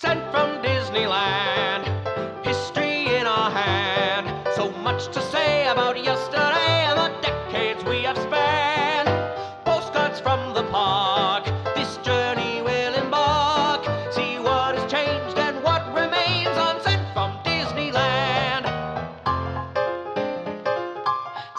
Sent from Disneyland, history in our hand. So much to say about yesterday and the decades we have spanned. Postcards from the park, this journey will embark. See what has changed and what remains on Sent from Disneyland.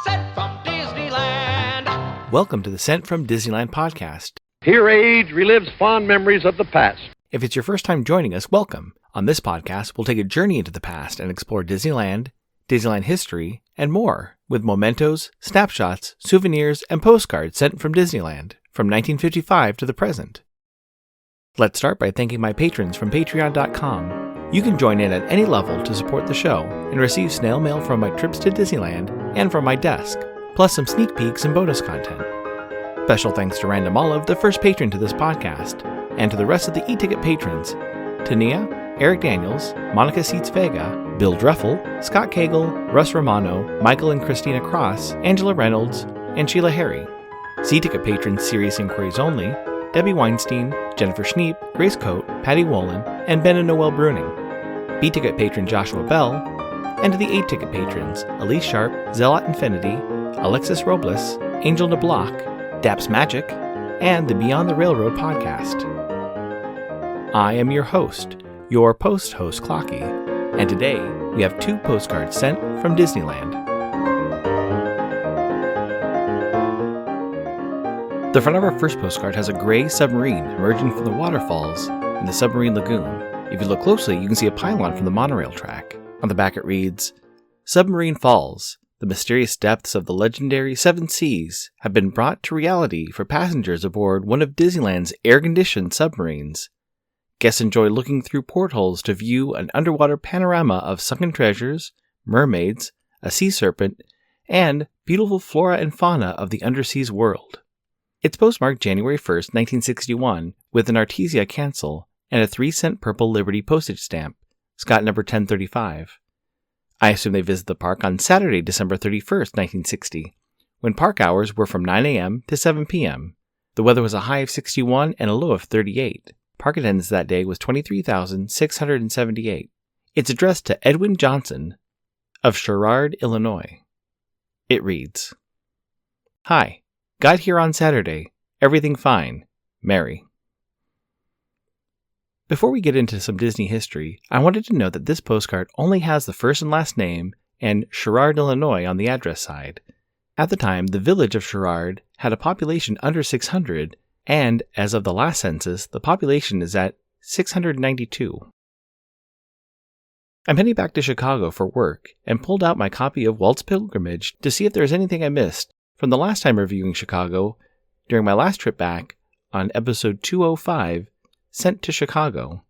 Sent from Disneyland. Welcome to the Sent from Disneyland podcast. Here age relives fond memories of the past. If it's your first time joining us, welcome. On this podcast, we'll take a journey into the past and explore Disneyland, Disneyland history, and more, with mementos, snapshots, souvenirs, and postcards sent from Disneyland, from 1955 to the present. Let's start by thanking my patrons from Patreon.com. You can join in at any level to support the show and receive snail mail from my trips to Disneyland and from my desk, plus some sneak peeks and bonus content. Special thanks to Random Olive, the first patron to this podcast, and to the rest of the e-ticket patrons, Tania, Eric Daniels, Monica Seitz Vega, Bill Dreffel, Scott Cagle, Russ Romano, Michael and Christina Cross, Angela Reynolds, and Sheila Harry. C-ticket patrons Serious Inquiries Only, Debbie Weinstein, Jennifer Schneep, Grace Coate, Patty Wolin, and Ben and Noel Bruning. B-ticket patron Joshua Bell, and to the A-ticket patrons Elise Sharp, Zealot Infinity, Alexis Robles, Angel DeBlock, Daps Magic, and the Beyond the Railroad podcast. I am your host, your post-host Clocky, and today we have 2 postcards sent from Disneyland. The front of our first postcard has a gray submarine emerging from the waterfalls in the submarine lagoon. If you look closely, you can see a pylon from the monorail track. On the back it reads, "Submarine Falls. The mysterious depths of the legendary Seven Seas have been brought to reality for passengers aboard one of Disneyland's air-conditioned submarines. Guests enjoy looking through portholes to view an underwater panorama of sunken treasures, mermaids, a sea serpent, and beautiful flora and fauna of the underseas world." It's postmarked January 1st, 1961, with an Artesia cancel and a 3-cent purple Liberty postage stamp, Scott number 1035. I assume they visited the park on Saturday, December 31st, 1960, when park hours were from 9 a.m. to 7 p.m. The weather was a high of 61 and a low of 38. Park attendance that day was 23,678. It's addressed to Edwin Johnson of Sherrard, Illinois. It reads, "Hi, got here on Saturday. Everything fine. Mary." Before we get into some Disney history, I wanted to note that this postcard only has the first and last name and Sherrard, Illinois on the address side. At the time, the village of Sherrard had a population under 600, and as of the last census, the population is at 692. I'm heading back to Chicago for work and pulled out my copy of Walt's Pilgrimage to see if there's anything I missed from the last time reviewing Chicago during my last trip back on episode 205, Sent to Chicago.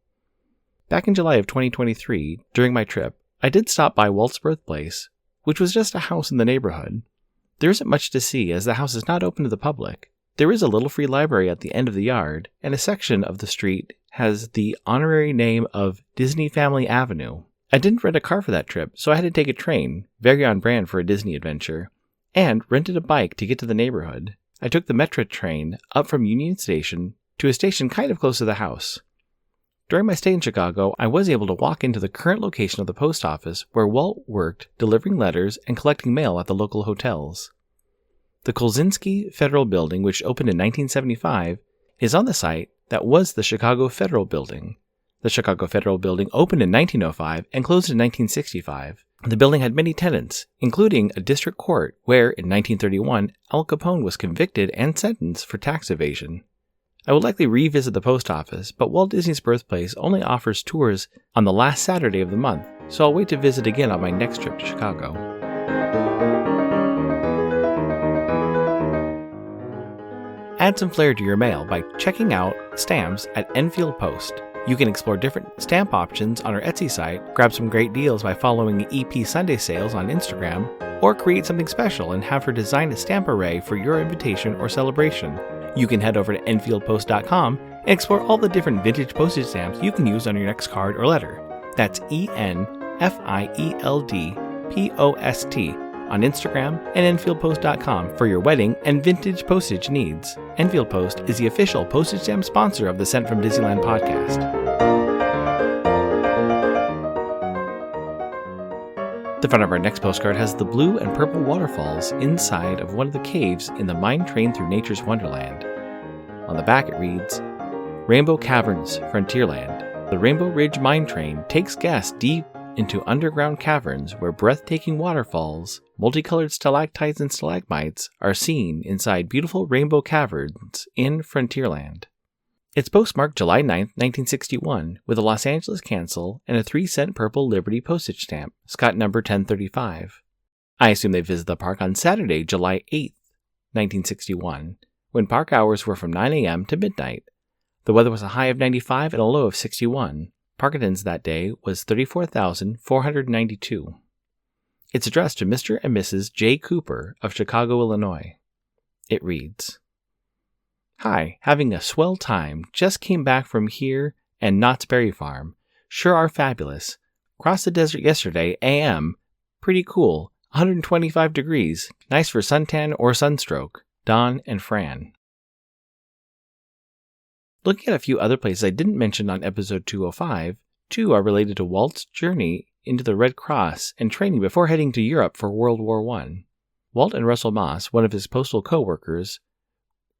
Back in July of 2023, during my trip, I did stop by Walt's birthplace, which was just a house in the neighborhood. There isn't much to see as the house is not open to the public. There is a little free library at the end of the yard, and a section of the street has the honorary name of Disney Family Avenue. I didn't rent a car for that trip, so I had to take a train, very on brand for a Disney adventure, and rented a bike to get to the neighborhood. I took the Metro train up from Union Station to a station kind of close to the house. During my stay in Chicago, I was able to walk into the current location of the post office where Walt worked delivering letters and collecting mail at the local hotels. The Kolzinski Federal Building, which opened in 1975, is on the site that was the Chicago Federal Building. The Chicago Federal Building opened in 1905 and closed in 1965. The building had many tenants, including a district court where, in 1931, Al Capone was convicted and sentenced for tax evasion. I will likely revisit the post office, but Walt Disney's birthplace only offers tours on the last Saturday of the month, so I'll wait to visit again on my next trip to Chicago. Add some flair to your mail by checking out stamps at Enfield Post. You can explore different stamp options on our Etsy site, grab some great deals by following the EP Sunday Sales on Instagram, or create something special and have her design a stamp array for your invitation or celebration. You can head over to EnfieldPost.com and explore all the different vintage postage stamps you can use on your next card or letter. That's ENFIELDPOST on Instagram and EnfieldPost.com for your wedding and vintage postage needs. Enfield Post is the official postage stamp sponsor of the Sent from Disneyland podcast. The front of our next postcard has the blue and purple waterfalls inside of one of the caves in the mine train through nature's wonderland. On the back it reads, Rainbow Caverns, Frontierland. The Rainbow Ridge mine train takes guests deep into underground caverns where breathtaking waterfalls, multicolored stalactites and stalagmites are seen inside beautiful rainbow caverns in Frontierland. It's postmarked July 9, 1961, with a Los Angeles cancel and a 3-cent purple Liberty postage stamp, Scott number 1035. I assume they visited the park on Saturday, July 8, 1961, when park hours were from 9 a.m. to midnight. The weather was a high of 95 and a low of 61. Park attendance that day was 34,492. It's addressed to Mr. and Mrs. J. Cooper of Chicago, Illinois. It reads, Hi, having a swell time. Just came back from here and Knott's Berry Farm. Sure are fabulous. Crossed the desert yesterday, AM. Pretty cool. 125 degrees. Nice for suntan or sunstroke. Don and Fran. Looking at a few other places I didn't mention on episode 205, two are related to Walt's journey into the Red Cross and training before heading to Europe for World War I. Walt and Russell Moss, one of his postal co-workers,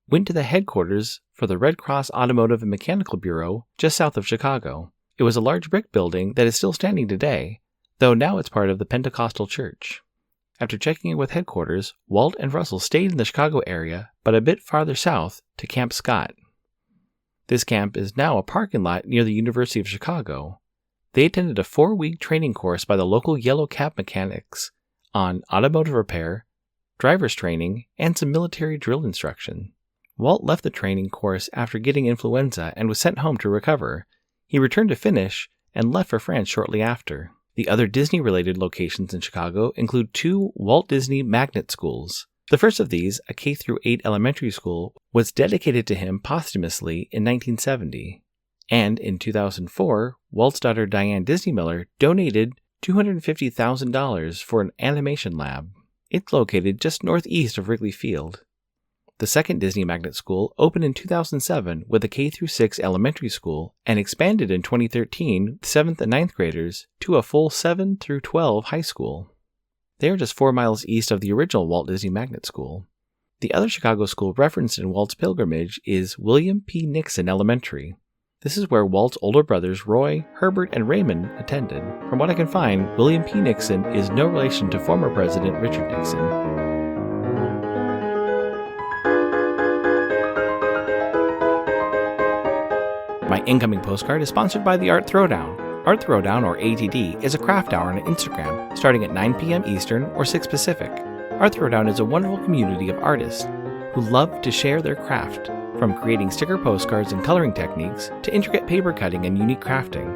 went to the headquarters for the Red Cross Automotive and Mechanical Bureau just south of Chicago. It was a large brick building that is still standing today, though now it's part of the Pentecostal Church. After checking in with headquarters, Walt and Russell stayed in the Chicago area, but a bit farther south to Camp Scott. This camp is now a parking lot near the University of Chicago. They attended a 4-week training course by the local Yellow Cap mechanics on automotive repair, driver's training, and some military drill instruction. Walt left the training course after getting influenza and was sent home to recover. He returned to finish and left for France shortly after. The other Disney-related locations in Chicago include 2 Walt Disney magnet schools. The first of these, a K-8 elementary school, was dedicated to him posthumously in 1970. And in 2004, Walt's daughter Diane Disney Miller donated $250,000 for an animation lab. It's located just northeast of Wrigley Field. The second Disney magnet school opened in 2007 with a K-6 elementary school and expanded in 2013 with 7th and 9th graders to a full 7 through 12 high school. They are just 4 miles east of the original Walt Disney Magnet School. The other Chicago school referenced in Walt's pilgrimage is William P. Nixon Elementary. This is where Walt's older brothers Roy, Herbert, and Raymond attended. From what I can find, William P. Nixon is no relation to former President Richard Nixon. My incoming postcard is sponsored by the Art Throwdown. Art Throwdown, or ATD, is a craft hour on Instagram, starting at 9 p.m. Eastern or 6 Pacific. Art Throwdown is a wonderful community of artists who love to share their craft, from creating sticker postcards and coloring techniques to intricate paper cutting and unique crafting.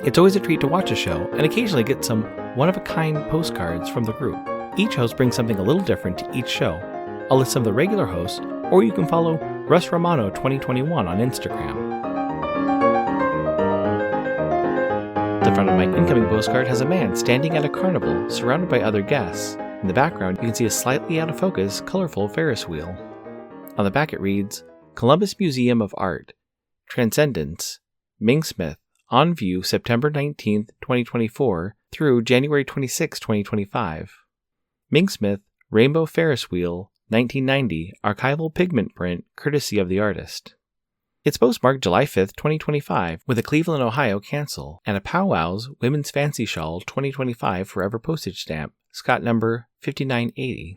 It's always a treat to watch a show and occasionally get some one-of-a-kind postcards from the group. Each host brings something a little different to each show. I'll list some of the regular hosts, or you can follow Russ Romano 2021 on Instagram. The front of my incoming postcard has a man standing at a carnival surrounded by other guests. In the background, you can see a slightly out of focus, colorful Ferris wheel. On the back it reads, Columbus Museum of Art, Transcendence, Ming Smith, on view September 19, 2024 through January 26, 2025. Ming Smith, Rainbow Ferris Wheel, 1990, archival pigment print courtesy of the artist. It's postmarked July 5th, 2025, with a Cleveland, Ohio cancel and a Powwow's Women's Fancy Shawl 2025 Forever postage stamp, Scott number 5980.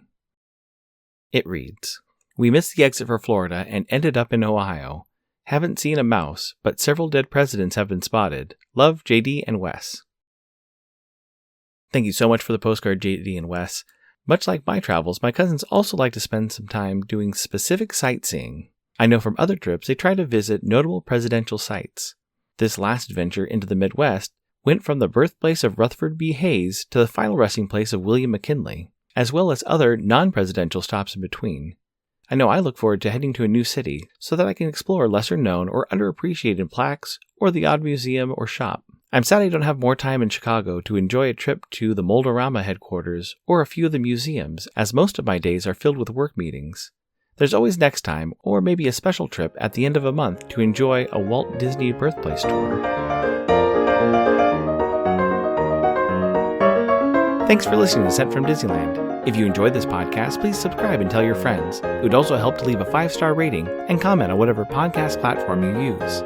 It reads, We missed the exit for Florida and ended up in Ohio. Haven't seen a mouse, but several dead presidents have been spotted. Love, JD and Wes. Thank you so much for the postcard, JD and Wes. Much like my travels, my cousins also like to spend some time doing specific sightseeing. I know from other trips they try to visit notable presidential sites. This last adventure into the Midwest went from the birthplace of Rutherford B. Hayes to the final resting place of William McKinley, as well as other non-presidential stops in between. I know I look forward to heading to a new city so that I can explore lesser-known or underappreciated plaques or the odd museum or shop. I'm sad I don't have more time in Chicago to enjoy a trip to the Moldorama headquarters or a few of the museums, as most of my days are filled with work meetings. There's always next time, or maybe a special trip at the end of a month to enjoy a Walt Disney birthplace tour. Thanks for listening to Sent from Disneyland. If you enjoyed this podcast, please subscribe and tell your friends. It would also help to leave a 5-star rating and comment on whatever podcast platform you use.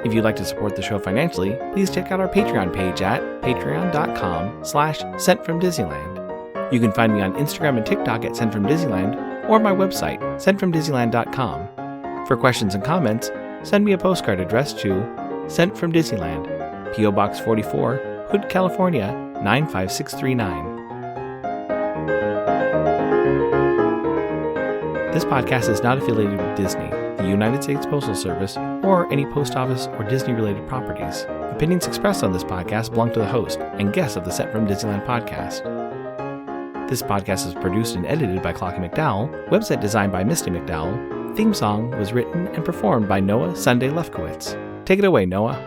If you'd like to support the show financially, please check out our Patreon page at patreon.com/sentfromdisneyland. You can find me on Instagram and TikTok at Sent from Disneyland or my website, sentfromdisneyland.com. For questions and comments, send me a postcard addressed to Sent from Disneyland, P.O. Box 44, Hood, California, 95639. This podcast is not affiliated with Disney, the United States Postal Service, or any post office or Disney-related properties. Opinions expressed on this podcast belong to the host and guests of the Sent from Disneyland podcast. This podcast is produced and edited by Clocky McDowell, website designed by Misty McDowell. Theme song was written and performed by Noah Sunday Lefkowitz. Take it away, Noah.